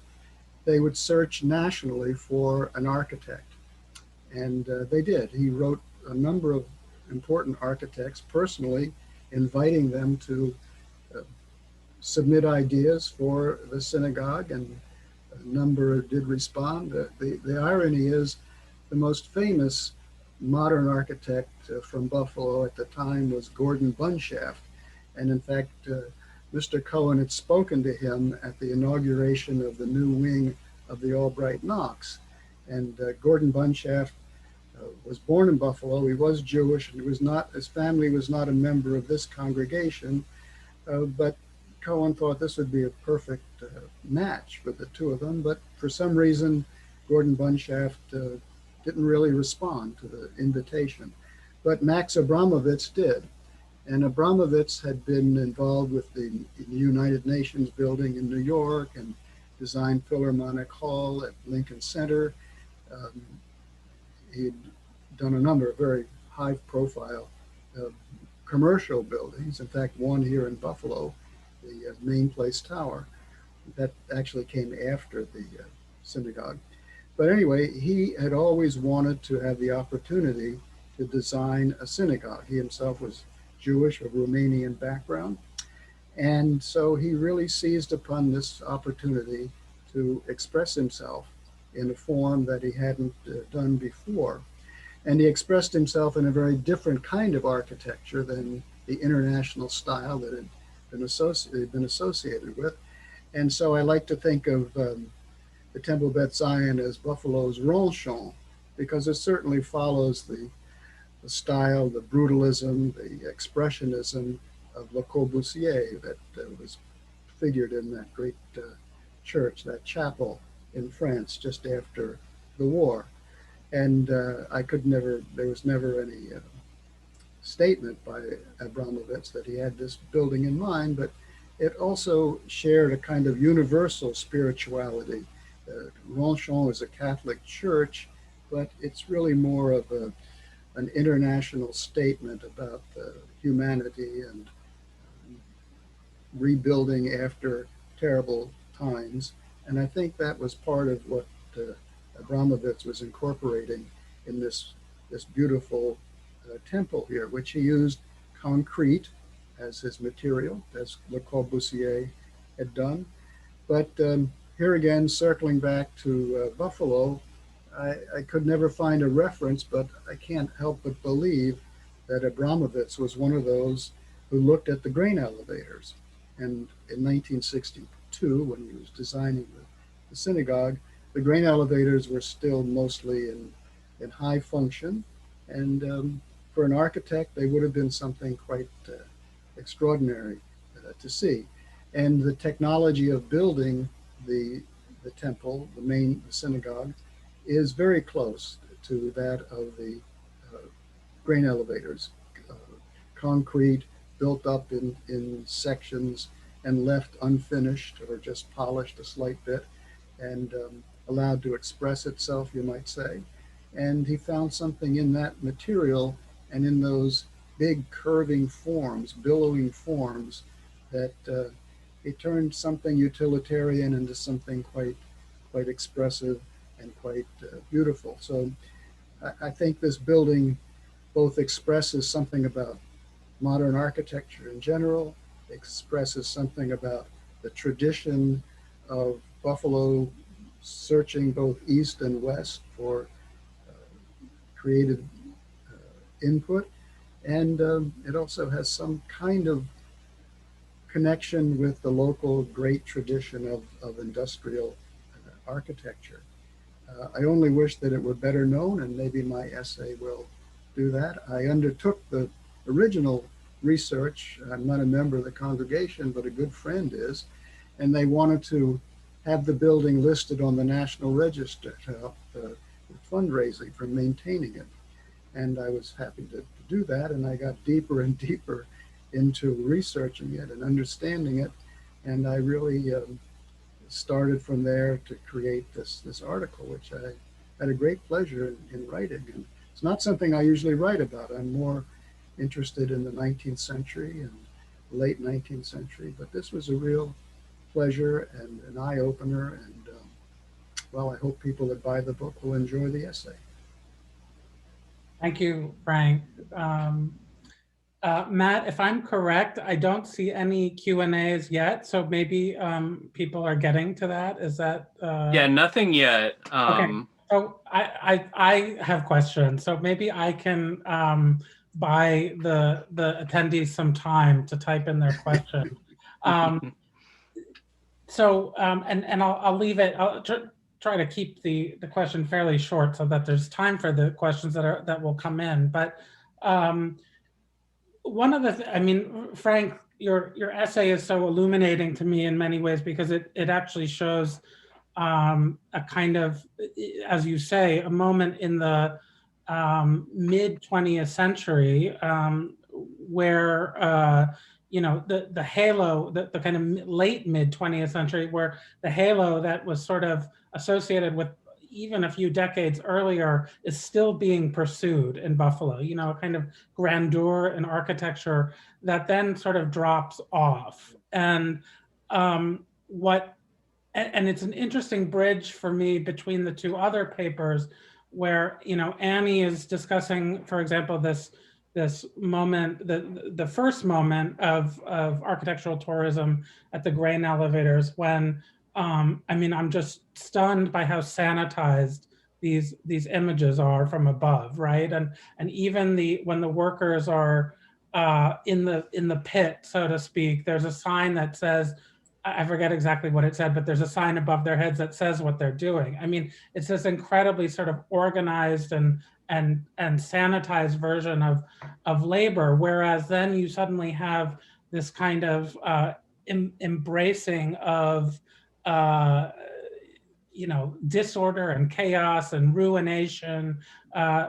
they would search nationally for an architect. And they did. He wrote a number of important architects personally, inviting them to submit ideas for the synagogue, and a number did respond. The irony is the most famous modern architect from Buffalo at the time was Gordon Bunshaft. And in fact, Mr. Cohen had spoken to him at the inauguration of the new wing of the Albright Knox. And Gordon Bunshaft was born in Buffalo. He was Jewish, and his family was not a member of this congregation, but Cohen thought this would be a perfect match for the two of them. But for some reason, Gordon Bunshaft didn't really respond to the invitation. But Max Abramovitz did. And Abramovitz had been involved with the United Nations building in New York and designed Philharmonic Hall at Lincoln Center. He'd done a number of very high-profile commercial buildings. In fact, one here in Buffalo, the Main Place Tower, that actually came after the synagogue. But anyway, he had always wanted to have the opportunity to design a synagogue. He himself was Jewish, of Romanian background. And so he really seized upon this opportunity to express himself in a form that he hadn't done before. And he expressed himself in a very different kind of architecture than the international style that had been associated with. And so I like to think of the Temple Bet Zion as Buffalo's Ronchamp, because it certainly follows the style, the brutalism, the expressionism of Le Corbusier that was figured in that great church, that chapel in France just after the war. And there was never any statement by Abramovitz that he had this building in mind, but it also shared a kind of universal spirituality. Ronchamp is a Catholic church, but it's really more of an international statement about humanity and rebuilding after terrible times. And I think that was part of what Abramovitz was incorporating in this beautiful temple here, which he used concrete as his material, as Le Corbusier had done. But here again, circling back to Buffalo, I could never find a reference, but I can't help but believe that Abramovitz was one of those who looked at the grain elevators. And in 1962, when he was designing the synagogue, the grain elevators were still mostly in high function. And for an architect, they would have been something quite extraordinary to see. And the technology of building the temple, the synagogue, is very close to that of the grain elevators. Concrete built up in sections and left unfinished or just polished a slight bit and allowed to express itself, you might say. And he found something in that material and in those big curving forms, billowing forms, that he turned something utilitarian into something quite expressive and quite beautiful. So I think this building both expresses something about modern architecture in general, expresses something about the tradition of Buffalo searching both east and west for creative input. And it also has some kind of connection with the local great tradition of industrial architecture. I only wish that it were better known, and maybe my essay will do that. I undertook the original research. I'm not a member of the congregation, but a good friend is, and they wanted to have the building listed on the National Register to help fundraising for maintaining it. And I was happy to do that, and I got deeper and deeper into researching it and understanding it, and I really started from there to create this article, which I had a great pleasure in writing. And it's not something I usually write about. I'm more interested in the 19th century and late 19th century, but this was a real pleasure and an eye-opener, and well, I hope people that buy the book will enjoy the essay. Thank you, Frank. Matt, if I'm correct, I don't see any Q&As yet, so maybe people are getting to that. Is that? Yeah, nothing yet. Okay, so I have questions, so maybe I can buy the attendees some time to type in their question. So, and I'll leave it, I'll try to keep the question fairly short so that there's time for the questions that will come in. But one of the, I mean, Frank, your essay is so illuminating to me in many ways, because it actually shows a kind of, as you say, a moment in the mid 20th century where you know, the halo, the kind of late mid 20th century, where the halo that was sort of associated with even a few decades earlier is still being pursued in Buffalo, you know, a kind of grandeur in architecture that then sort of drops off. And and it's an interesting bridge for me between the two other papers where, you know, Annie is discussing, for example, this moment, the first moment of architectural tourism at the grain elevators, when I mean, I'm just stunned by how sanitized these images are from above, right? And even when the workers are in the pit, so to speak, there's a sign that says, I forget exactly what it said, but there's a sign above their heads that says what they're doing. I mean, it's this incredibly sort of organized and sanitized version of labor, whereas then you suddenly have this kind of embracing of you know, disorder and chaos and ruination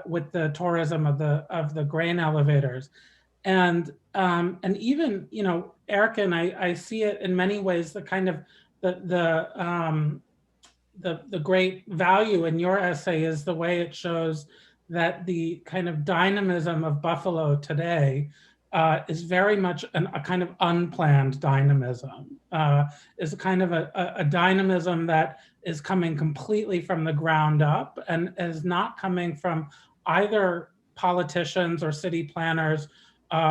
with the tourism of the grain elevators. And even, you know, Erkin, I see it in many ways, the kind of the great value in your essay is the way it shows that the kind of dynamism of Buffalo today is very much a kind of unplanned dynamism, is a kind of a dynamism that is coming completely from the ground up and is not coming from either politicians or city planners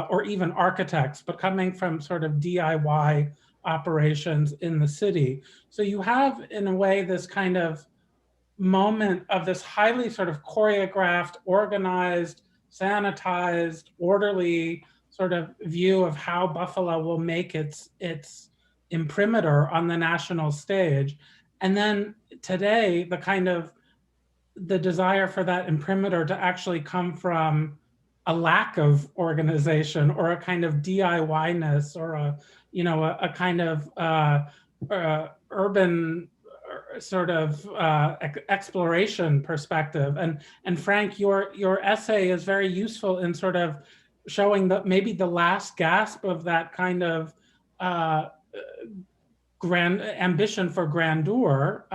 or even architects, but coming from sort of DIY operations in the city. So you have, in a way, this kind of moment of this highly sort of choreographed, organized, sanitized, orderly sort of view of how Buffalo will make its imprimatur on the national stage. And then today, the desire for that imprimatur to actually come from a lack of organization or a kind of DIY-ness or a kind of urban sort of exploration perspective. And Frank, your essay is very useful in sort of showing that maybe the last gasp of that kind of grand ambition for grandeur.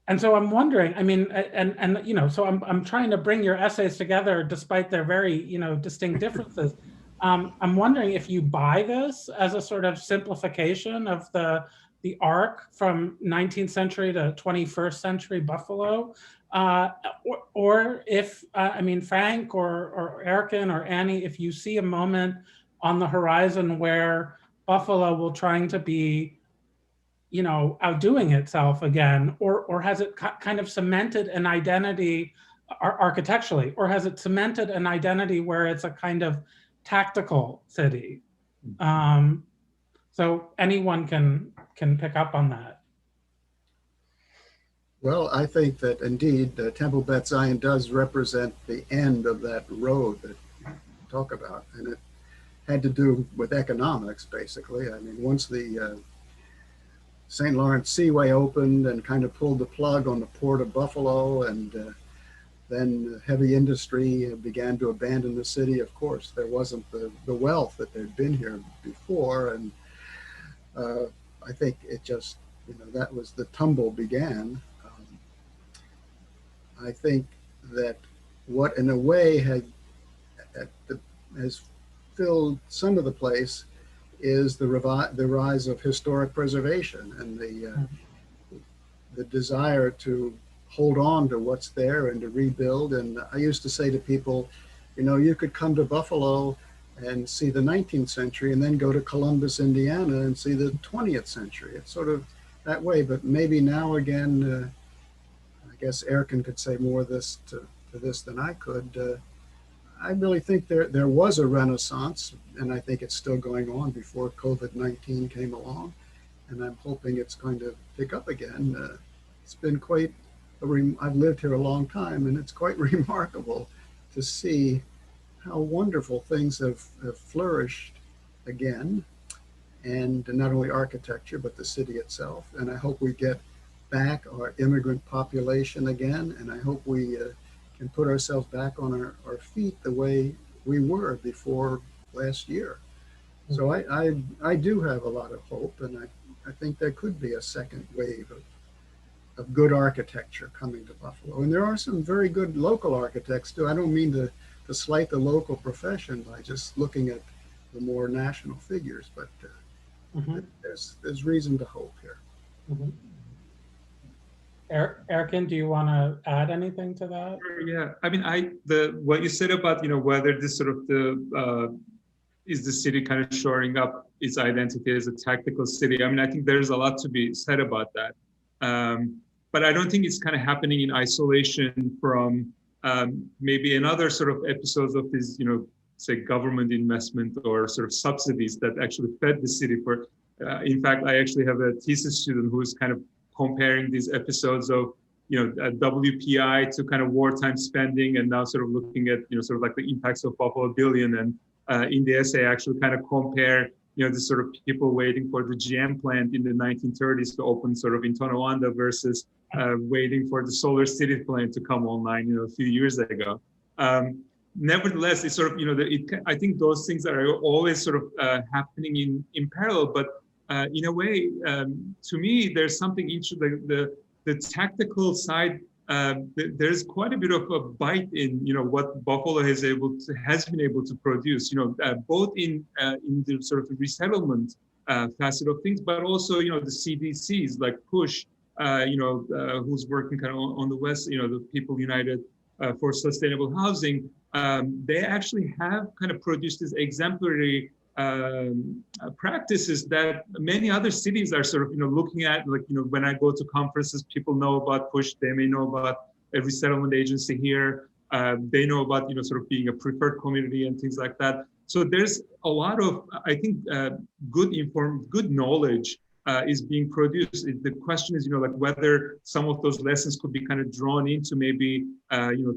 And so I'm wondering, I mean, and you know, so I'm trying to bring your essays together despite their very, you know, distinct differences. I'm wondering if you buy this as a sort of simplification of the arc from 19th century to 21st century Buffalo, or if, I mean, Frank or Erkin or Annie, if you see a moment on the horizon where Buffalo will trying to be, you know, outdoing itself again, or has it kind of cemented an identity architecturally, or has it cemented an identity where it's a kind of tactical city? So anyone can pick up on that. Well, I think that indeed Temple Bet Zion does represent the end of that road that you talk about, and it had to do with economics, basically. I mean, once the St. Lawrence Seaway opened and kind of pulled the plug on the port of Buffalo, and then heavy industry began to abandon the city. Of course, there wasn't the wealth that there'd been here before, and I think it just, that was the tumble began. I think that what in a way has filled some of the place is the rise of historic preservation and the desire to hold on to what's there and to rebuild. And I used to say to people, you could come to Buffalo and see the 19th century and then go to Columbus, Indiana and see the 20th century. It's sort of that way, but maybe now again, I guess Erkin could say more to this than I could. I really think there was a renaissance, and I think it's still going on before COVID-19 came along, and I'm hoping it's going to pick up again. It's been quite, I've lived here a long time, and it's quite remarkable to see how wonderful things have flourished again, and not only architecture, but the city itself. And I hope we get back our immigrant population again, and I hope we can put ourselves back on our feet the way we were before last year. So I do have a lot of hope, and I think there could be a second wave of good architecture coming to Buffalo. And there are some very good local architects too. I don't mean to slight the local profession by just looking at the more national figures, but there's reason to hope here. Erkin, do you want to add anything to that? Yeah, I mean, what you said about whether this sort of is the city kind of shoring up its identity as a tactical city. I mean, I think there's a lot to be said about that, but I don't think it's kind of happening in isolation from maybe another sort of episodes of this, say government investment or sort of subsidies that actually fed the city for. In fact, I actually have a thesis student who's kind of comparing these episodes of, WPI to kind of wartime spending, and now sort of looking at, sort of like the impacts of Buffalo Billion. And in the essay, actually kind of compare, the sort of people waiting for the GM plant in the 1930s to open sort of in Tonawanda versus waiting for the Solar City plant to come online, a few years ago. Nevertheless, it's sort of, I think those things are always sort of happening in parallel, but in a way, to me, there's something the tactical side. There's quite a bit of a bite in what Buffalo has been able to produce. Both in the sort of the resettlement facet of things, but also the CDCs like Push, who's working kind of on the West. The People United for Sustainable Housing. They actually have kind of produced this exemplary practices that many other cities are sort of looking at. Like when I go to conferences, people know about Push. They may know about a resettlement agency here. They know about sort of being a preferred community and things like that. So there's a lot of, I think, good knowledge is being produced. The question is like whether some of those lessons could be kind of drawn into maybe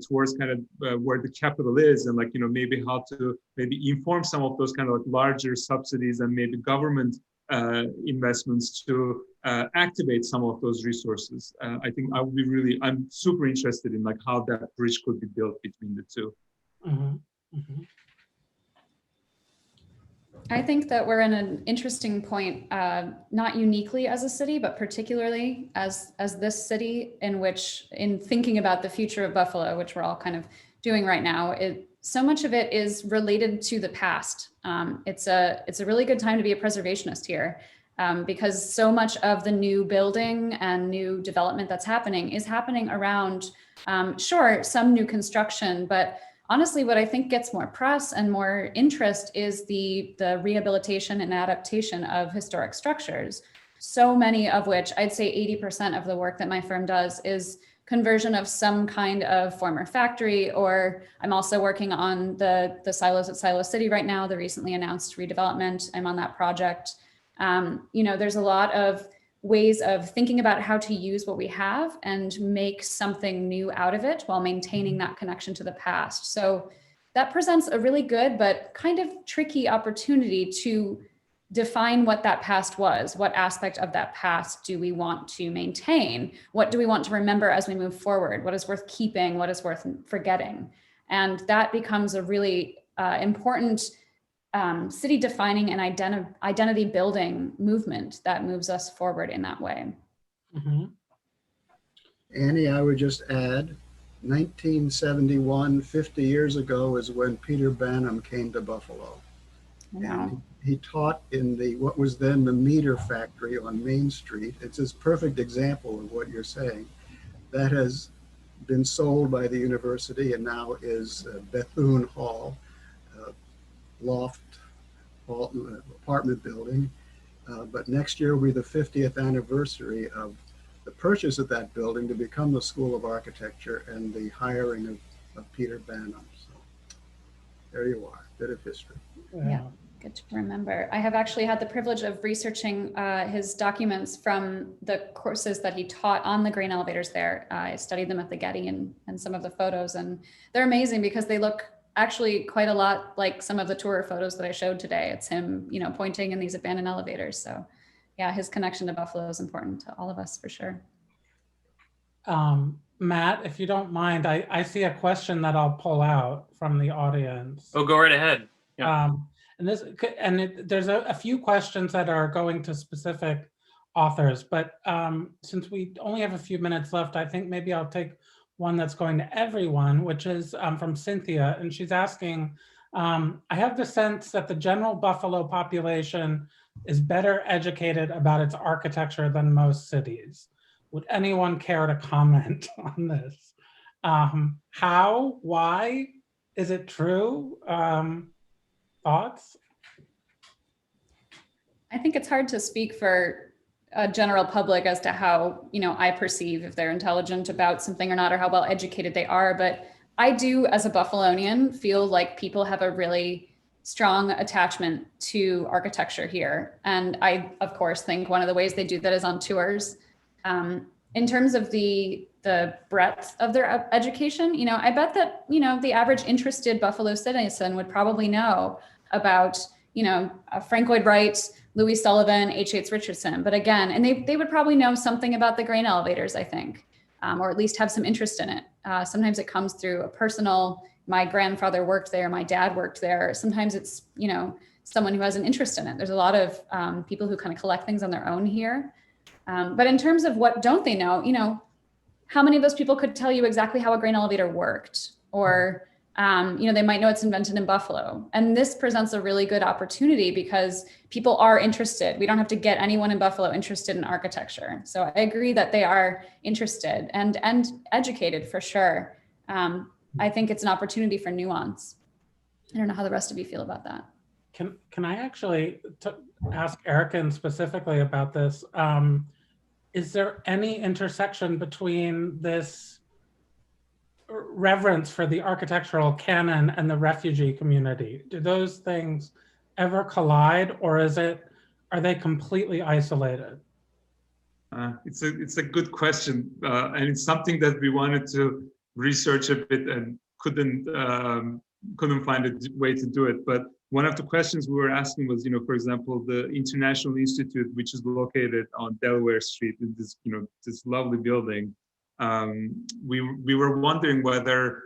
towards kind of where the capital is, and like maybe how to maybe inform some of those kind of like larger subsidies and maybe government investments to activate some of those resources. I think I'm super interested in like how that bridge could be built between the two. I think that we're in an interesting point, not uniquely as a city, but particularly as this city, in thinking about the future of Buffalo, which we're all kind of doing right now. So much of it is related to the past. It's a really good time to be a preservationist here, because so much of the new building and new development that's happening is happening around, sure, some new construction, but honestly, what I think gets more press and more interest is the rehabilitation and adaptation of historic structures. So many of which, I'd say 80% of the work that my firm does, is conversion of some kind of former factory, or I'm also working on the silos at Silo City right now, the recently announced redevelopment. I'm on that project. There's a lot of ways of thinking about how to use what we have and make something new out of it while maintaining that connection to the past. So that presents a really good but kind of tricky opportunity to define what that past was. What aspect of that past do we want to maintain? What do we want to remember as we move forward? What is worth keeping? What is worth forgetting? And that becomes a really important city defining and identity building movement that moves us forward in that way. Mm-hmm. Annie, I would just add, 1971, 50 years ago, is when Peter Banham came to Buffalo. Wow. And he taught in what was then the Meter Factory on Main Street. It's a perfect example of what you're saying. That has been sold by the university and now is Bethune Hall, loft apartment building. But next year will be the 50th anniversary of the purchase of that building to become the School of Architecture and the hiring of Peter Banham. So there you are, bit of history. Yeah, good to remember. I have actually had the privilege of researching his documents from the courses that he taught on the grain elevators there. I studied them at the Getty and some of the photos, and they're amazing because they look actually quite a lot like some of the tour photos that I showed today. It's him, pointing in these abandoned elevators. So yeah, his connection to Buffalo is important to all of us for sure. Matt, if you don't mind, I see a question that I'll pull out from the audience. Oh, go right ahead. Yeah. There's a few questions that are going to specific authors, but since we only have a few minutes left, I think maybe I'll take one that's going to everyone, which is from Cynthia, and she's asking, I have the sense that the general Buffalo population is better educated about its architecture than most cities. Would anyone care to comment on this? How, why, is it true? Thoughts? I think it's hard to speak for a general public as to how, I perceive if they're intelligent about something or not, or how well educated they are. But I do, as a Buffalonian, feel like people have a really strong attachment to architecture here. And I, of course, think one of the ways they do that is on tours. In terms of the breadth of their education, I bet that, the average interested Buffalo citizen would probably know about, Frank Lloyd Wright, Louis Sullivan, H.H. Richardson. But again, and they would probably know something about the grain elevators, I think, or at least have some interest in it. Sometimes it comes through a personal, my grandfather worked there, my dad worked there. Sometimes it's, someone who has an interest in it. There's a lot of people who kind of collect things on their own here. But in terms of what don't they know, how many of those people could tell you exactly how a grain elevator worked? Or, they might know it's invented in Buffalo. And this presents a really good opportunity because people are interested. We don't have to get anyone in Buffalo interested in architecture. So I agree that they are interested and educated for sure. I think it's an opportunity for nuance. I don't know how the rest of you feel about that. Can I actually ask Erkin specifically about this? Is there any intersection between this reverence for the architectural canon and the refugee community? Do those things ever collide, or are they completely isolated? It's a good question, and it's something that we wanted to research a bit and couldn't find a way to do it. But one of the questions we were asking was, for example, the International Institute, which is located on Delaware Street in this, this lovely building. We were wondering whether,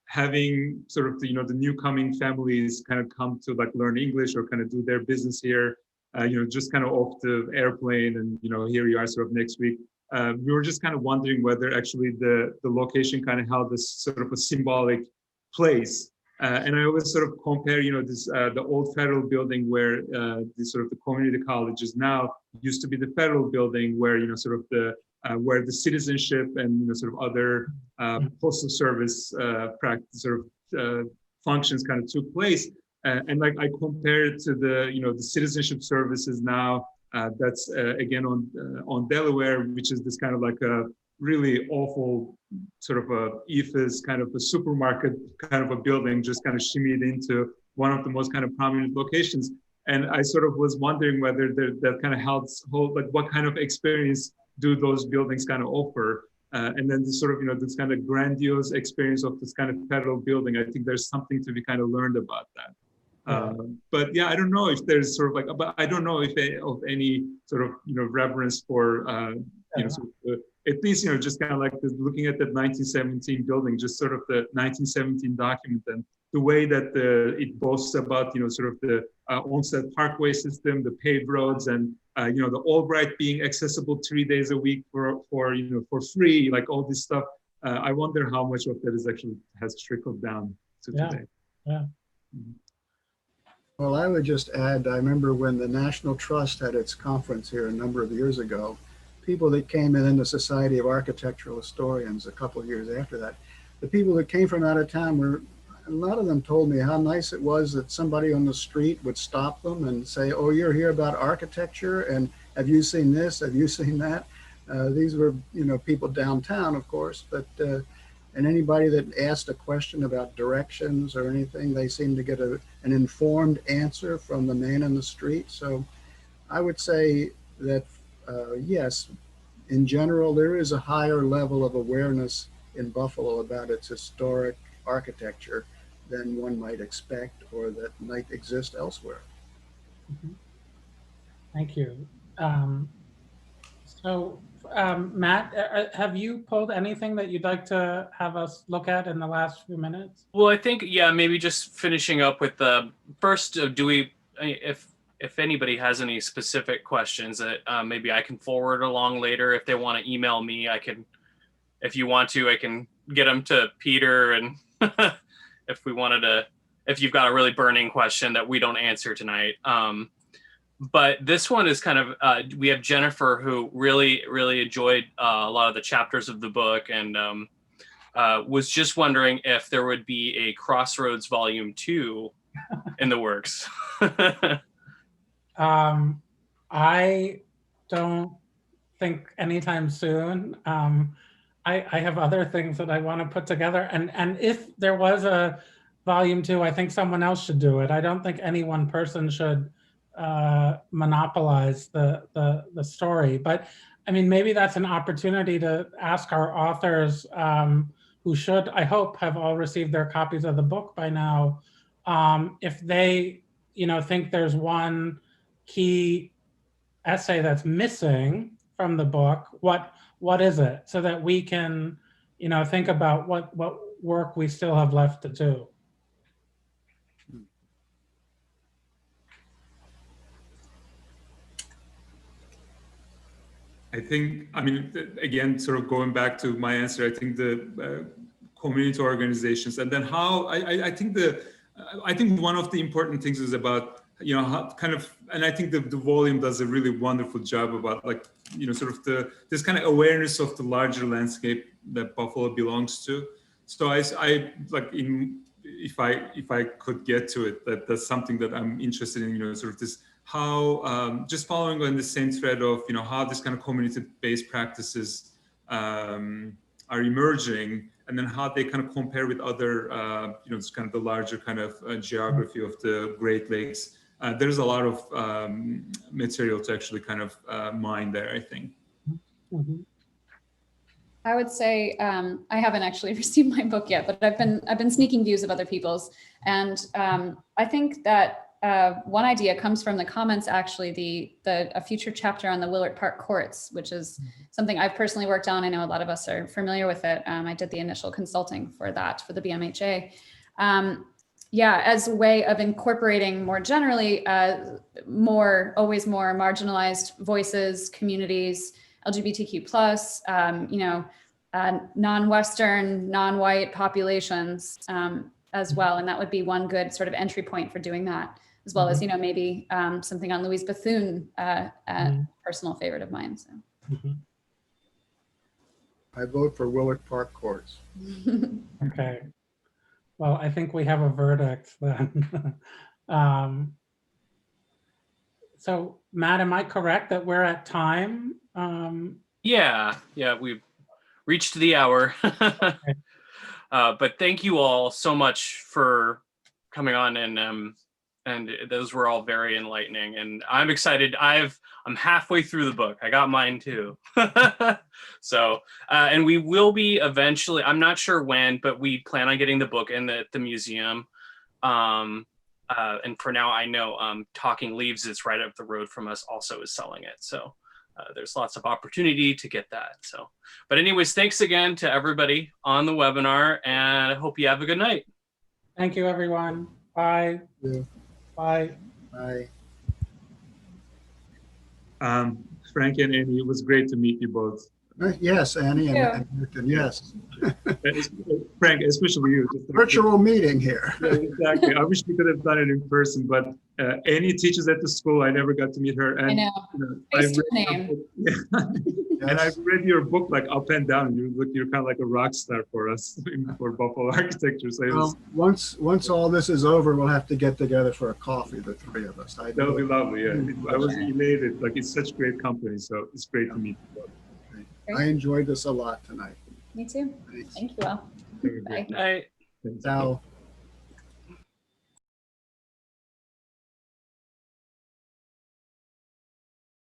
having sort of the new coming families kind of come to learn English or kind of do their business here, just kind of off the airplane, and here you are sort of next week. We were just kind of wondering whether actually the location kind of held this sort of a symbolic place. And I always sort of compare, this the old federal building where the community college is now used to be the federal building where where the citizenship and other postal service practice functions kind of took place. And I compare it to the the citizenship services now That's again on Delaware, which is this kind of like a really awful sort of a ethos, kind of a supermarket kind of a building, just kind of shimmied into one of the most kind of prominent locations. And I sort of was wondering whether that kind of helps hold, like what kind of experience do those buildings kind of offer? And then this sort of, you know, this kind of grandiose experience of this kind of federal building, I think there's something to be kind of learned about that. But yeah, I don't know if there's sort of like, but I don't know if of any sort of, you know, reverence for, you know, sort of, at least, you know, just kind of like looking at that 1917 building, just sort of the 1917 document and the way that it boasts about, you know, sort of the Onset Parkway system, the paved roads, and you know, the Albright being accessible 3 days a week for you know, for free, like all this stuff. I wonder how much of that is actually has trickled down to today. Yeah. Well, I would just add, I remember when the National Trust had its conference here a number of years ago, people that came in the Society of Architectural Historians a couple of years after that, the people that came from out of town were, a lot of them told me how nice it was that somebody on the street would stop them and say, oh, you're here about architecture, and have you seen this? Have you seen that? These were, you know, people downtown, of course, but and anybody that asked a question about directions or anything, they seemed to get an informed answer from the man in the street. So I would say that, yes, in general, there is a higher level of awareness in Buffalo about its historic architecture than one might expect or that might exist elsewhere. Thank you. Matt, have you pulled anything that you'd like to have us look at in the last few minutes? Well, I think, yeah, maybe just finishing up with the first, if anybody has any specific questions that maybe I can forward along later. If they want to email me, I can, if you want to, I can get them to Peter. And if you've got a really burning question that we don't answer tonight. But this one is kind of, we have Jennifer, who really, really enjoyed a lot of the chapters of the book, and was just wondering if there would be a Crossroads Volume 2 in the works. I don't think anytime soon. I have other things that I want to put together, and if there was a Volume 2, I think someone else should do it. I don't think any one person should monopolize the story. But I mean, maybe that's an opportunity to ask our authors, who should, I hope, have all received their copies of the book by now, if they, you know, think there's one key essay that's missing from the book, what is it, so that we can, you know, think about what work we still have left to do. I think, I mean, again, sort of going back to my answer, I think the community organizations, and then how I think one of the important things is about, you know, how kind of, and I think the volume does a really wonderful job about, like, you know, sort of this kind of awareness of the larger landscape that Buffalo belongs to. So I like, if I could get to it, that's something that I'm interested in, you know, sort of this, how, just following on the same thread of, you know, how this kind of community-based practices are emerging, and then how they kind of compare with other, you know, this kind of the larger kind of geography of the Great Lakes. There's a lot of material to actually kind of mine there, I think. Mm-hmm. I would say I haven't actually received my book yet, but I've been sneaking views of other people's, and I think that one idea comes from the comments, actually, a future chapter on the Willard Park courts, which is something I've personally worked on. I know a lot of us are familiar with it. I did the initial consulting for that for the BMHA. Yeah, as a way of incorporating more generally, always more marginalized voices, communities, LGBTQ+, you know, non-Western, non-white populations as well. And that would be one good sort of entry point for doing that, as well as, you know, maybe something on Louise Bethune, personal favorite of mine. So. I vote for Willard Park courts. Okay. Well, I think we have a verdict then. So Matt, am I correct that we're at time? Yeah, we've reached the hour. But thank you all so much for coming on, and those were all very enlightening. And I'm excited. I'm halfway through the book. I got mine too. So, and we will be eventually. I'm not sure when, but we plan on getting the book in the museum. And for now, I know Talking Leaves is right up the road from us. Also, is selling it. So. There's lots of opportunity to get that. So, but anyways, thanks again to everybody on the webinar, and I hope you have a good night. Thank you, everyone. Bye. Yeah. Bye. Bye. Frank and Annie, it was great to meet you both. Yes, Annie and Erkin, yes. Frank, especially you. Just Virtual meeting here. Yeah, exactly. I wish we could have done it in person, but Annie teaches at the school. I never got to meet her. And, I know. Nice name. And I've read your book like up and down. You're kind of like a rock star for us for Buffalo architecture. So Well, once all this is over, we'll have to get together for a coffee, the three of us. that would be lovely. Yeah, I was elated. Like it's such great company, so it's great to meet you. I enjoyed this a lot tonight. Me too. Thanks. Thank you all. Have a great Bye. night. Bye. Thanks. Ciao.